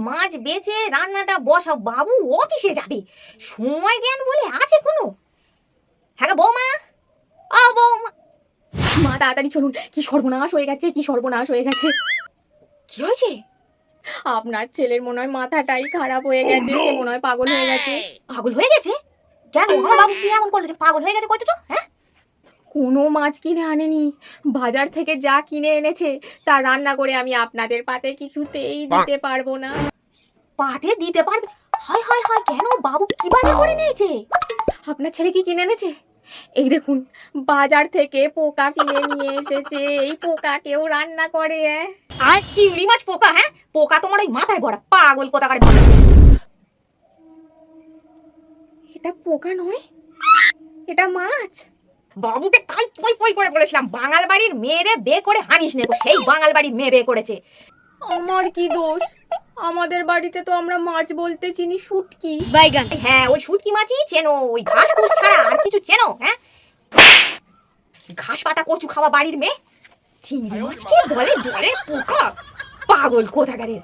মাছ বেচে রান্নাটা বসাও, বাবু অফিসে যাবে, সময় জ্ঞান বলে আছে কোনো? হ্যাঁ গো বৌমা, ও বৌমা। মা তাড়াতাড়ি চলুন, কি সর্বনাশ হয়ে গেছে, কি সর্বনাশ হয়ে গেছে। কি হয়েছে? আপনার ছেলের মনে হয় মাথাটাই খারাপ হয়ে গেছে, সে মনে হয় পাগল হয়ে গেছে। পাগল হয়ে গেছে? কেন, আমার বাবু কি এমন করলো যে পাগল হয়ে গেছে কইতো তো? হ্যাঁ, কোনো মাছ কিনে আনেনি, বাজার থেকে যা কিনে এনেছে তা রান্না করে আমি আপনাদের পাতে কিছুতেই দিতে পারবো না। পাতে দিতে পারবে? হয় হয় হয়, কেন বাবু কি বাজার করে নিয়েছে? আপনার ছেলে কি কিনে এনেছে? এই দেখুন, বাজার থেকে পোকা কিনে নিয়ে এসেছে, এই পোকাকেও রান্না করে। আর চিংড়ি মাছ পোকা? হ্যাঁ, পোকা তোমার ওই মাথায় ভরা, পাগল কোথাকার। এটা পোকা নয়, এটা মাছ। বাবুকে তাই পই পই করে বলেছিলাম, বাঙাল বাড়ির মেয়েরে বিয়ে করে হানিস নে গো, সেই বাঙাল বাড়ির মেয়ে বিয়ে করেছে। আমার কি দোষ? আমাদের বাড়িতে তো আমরা মাছ বলতে চিনি শুটকি। বাইগান, হ্যাঁ ওই শুটকি মাছই চেনো, ওই ঘাস ফুস ছাড়া আর কিছু চেনো? হ্যাঁ, ঘাস পাতা কচু খাওয়া বাড়ির মেয়ে চিংড়ি মাছকে বলে জলের পোকা, পাগল কোথাকারের।